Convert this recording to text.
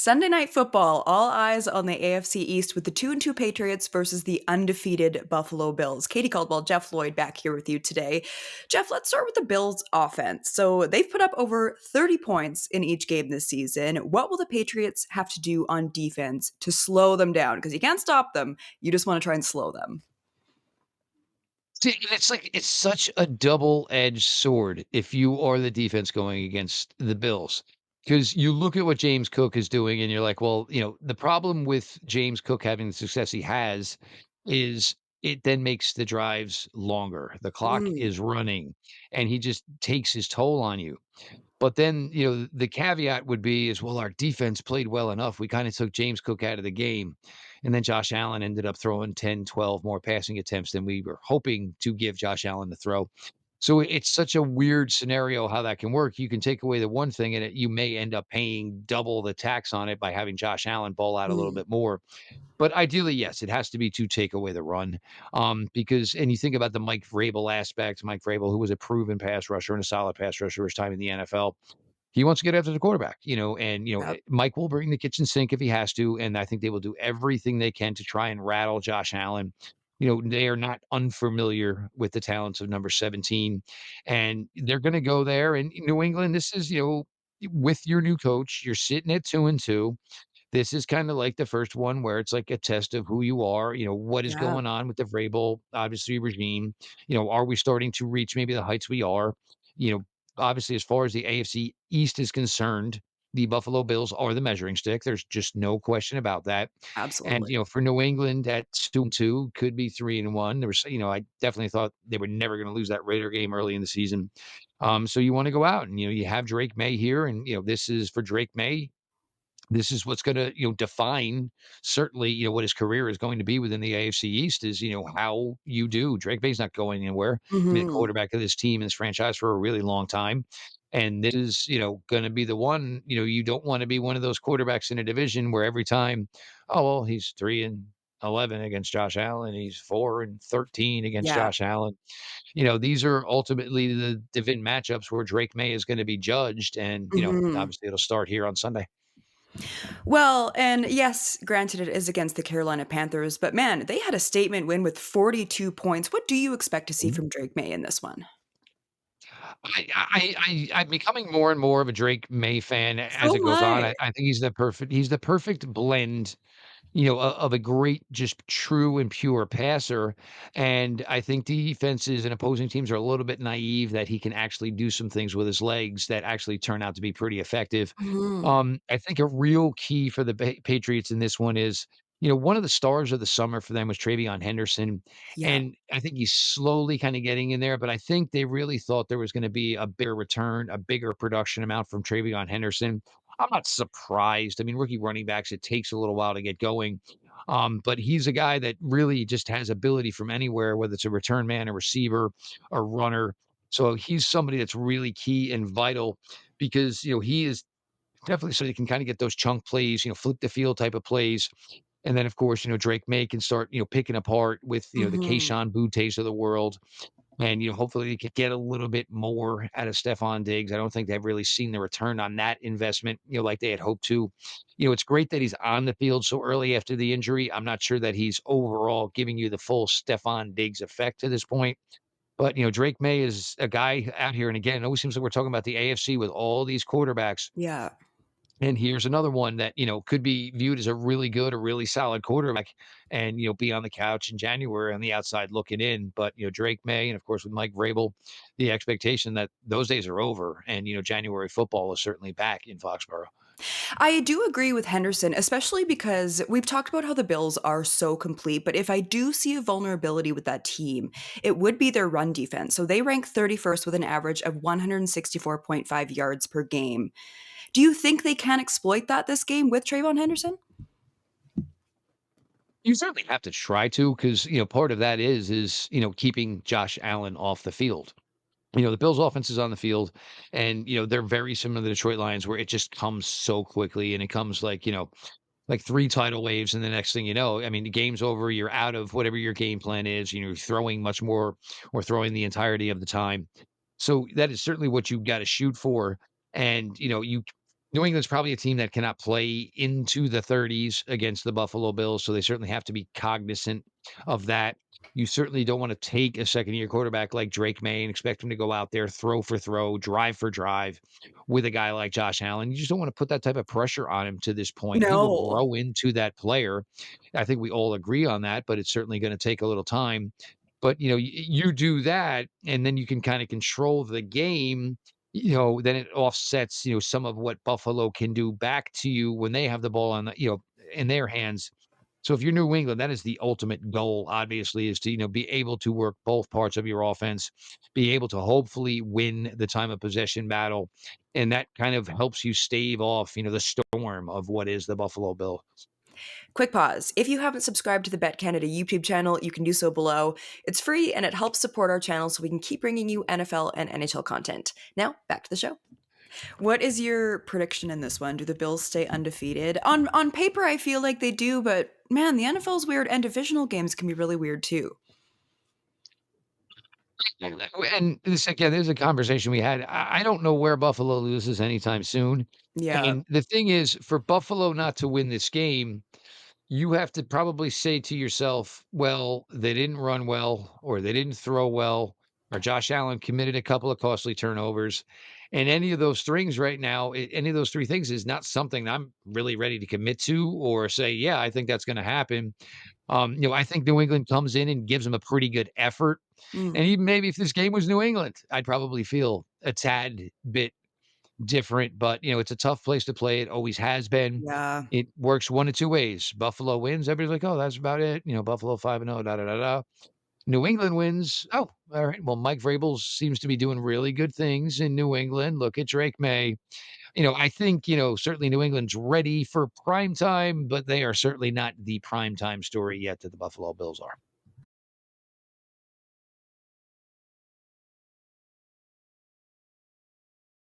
Sunday Night Football, all eyes on the AFC East with the 2-2 Patriots versus the undefeated Buffalo Bills. Katie Caldwell, Jeff Lloyd back here with you today. Jeff, let's start with the Bills offense. So they've put up over 30 points in each game this season. What will the Patriots have to do on defense to slow them down? Because you can't stop them. You just want to try and slow them. See, it's like it's such a double-edged sword if you are the defense going against the Bills, because you look at what James Cook is doing and you're like, well, the problem with James Cook having the success he has is it then makes the drives longer. The clock Mm, is running, and he just takes his toll on you. But then, the caveat would be is, well, our defense played well enough. We kind of took James Cook out of the game. And then Josh Allen ended up throwing 10, 12 more passing attempts than we were hoping to give Josh Allen to throw. So it's such a weird scenario how that can work. You can take away the one thing and you may end up paying double the tax on it by having Josh Allen ball out a little mm, bit more. But ideally, yes, it has to be to take away the run. Because and you think about the Mike Vrabel aspect, Mike Vrabel, who was a proven pass rusher and a solid pass rusher for his time in the NFL. He wants to get after the quarterback, and yep. Mike will bring the kitchen sink if he has to, and I think they will do everything they can to try and rattle Josh Allen. They are not unfamiliar with the talents of number 17, and they're going to go there. And New England, this is with your new coach, you're sitting at 2-2. This is kinda like the first one where it's like a test of who you are, what is Yeah, going on with the Vrabel, obviously, regime. Are we starting to reach maybe the heights we are? You know, obviously, as far as the AFC East is concerned, the Buffalo Bills are the measuring stick. There's just no question about that. And, absolutely. for New England, at 2-2, could be 3-1. I definitely thought they were never gonna lose that Raider game early in the season. So you wanna go out and, you have Drake May here, and, this is for Drake May. This is what's gonna, define certainly, what his career is going to be within the AFC East is, how you do. Drake May's not going anywhere. He's been the Hmm. quarterback of this team and this franchise for a really long time. And this is, gonna be the one, you don't wanna be one of those quarterbacks in a division where every time, oh, well, he's 3-11 against Josh Allen, he's 4-13 against Yeah. Josh Allen. These are ultimately the division matchups where Drake May is gonna be judged, and, Hmm. obviously it'll start here on Sunday. Well, and yes, granted it is against the Carolina Panthers, but man, they had a statement win with 42 points. What do you expect to see from Drake May in this one? I'm becoming more and more of a Drake May fan as So it am goes on. I. I think he's the perfect blend, of a great, just true and pure passer. And I think defenses and opposing teams are a little bit naive that he can actually do some things with his legs that actually turn out to be pretty effective. Mhm. I think a real key for the Patriots in this one is, one of the stars of the summer for them was Travion Henderson. Yeah. And I think he's slowly kind of getting in there, but I think they really thought there was going to be a bigger return, a bigger production amount from Travion Henderson. I'm not surprised. I mean, rookie running backs, it takes a little while to get going. But he's a guy that really just has ability from anywhere, whether it's a return man, a receiver, a runner. So he's somebody that's really key and vital because, he is definitely so you can kinda get those chunk plays, flip the field type of plays. And then, of course, Drake May can start, picking apart with, the Mhm. Kayshon Bouttes of the world. And, hopefully they could get a little bit more out of Stephon Diggs. I don't think they've really seen the return on that investment, like they had hoped to. It's great that he's on the field so early after the injury. I'm not sure that he's overall giving you the full Stephon Diggs effect to this point. But, Drake May is a guy out here, and again, it always seems like we're talking about the AFC with all these quarterbacks. Yeah. And here's another one that, could be viewed as a really good or really solid quarterback and, be on the couch in January on the outside looking in. But, Drake May, and of course with Mike Vrabel, the expectation that those days are over and, January football is certainly back in Foxborough. I do agree with Henderson, especially because we've talked about how the Bills are so complete, but if I do see a vulnerability with that team, it would be their run defense. So they rank 31st with an average of 164.5 yards per game. Do you think they can exploit that this game with Trayvon Henderson? You certainly have to try to, because, part of that is, keeping Josh Allen off the field. The Bills' offense is on the field, and, they're very similar to the Detroit Lions, where it just comes so quickly, and it comes like 3 tidal waves, and the next thing you know, I mean, the game's over, you're out of whatever your game plan is, you're throwing much more or throwing the entirety of the time. So, that is certainly what you've gotta shoot for, and, you New England's probably a team that cannot play into the 30s against the Buffalo Bills, so they certainly have to be cognizant of that. You certainly don't wanna take a second-year quarterback like Drake May and expect him to go out there, throw for throw, drive for drive with a guy like Josh Allen. You just don't wanna put that type of pressure on him to this point. He will No. grow into that player. I think we all agree on that, but it's certainly gonna take a little time. But, you do that, and then you can kinda control the game, then it offsets, some of what Buffalo can do back to you when they have the ball in their hands. So if you're New England, that is the ultimate goal, obviously, is to, be able to work both parts of your offense, be able to hopefully win the time of possession battle. And that kind of helps you stave off, the storm of what is the Buffalo Bill. Quick pause. If you haven't subscribed to the BetCanada YouTube channel, you can do so below. It's free and it helps support our channel so we can keep bringing you NFL and NHL content. Now, back to the show. What is your prediction in this one? Do the Bills stay undefeated? On paper, I feel like they do, but man, the NFL's weird and divisional games can be really weird too. And this again, there's a conversation we had. I don't know where Buffalo loses anytime soon. Yeah. And the thing is, for Buffalo not to win this game, you have to probably say to yourself, well, they didn't run well, or they didn't throw well, or Josh Allen committed a couple of costly turnovers. And any of those things right now, any of those three things is not something I'm really ready to commit to or say, yeah, I think that's going to happen. I think New England comes in and gives them a pretty good effort. Mm, And even maybe if this game was New England, I'd probably feel a tad bit different, but, it's a tough place to play. It always has been. yeah. It works one of 2 ways. Buffalo wins, everybody's like, "Oh, that's about it." Buffalo 5-0, da, da, da, da. New England wins. "Oh, all right. Well, Mike Vrabel seems to be doing really good things in New England. Look at Drake May." I think, certainly New England's ready for prime time, but they are certainly not the prime time story yet that the Buffalo Bills are.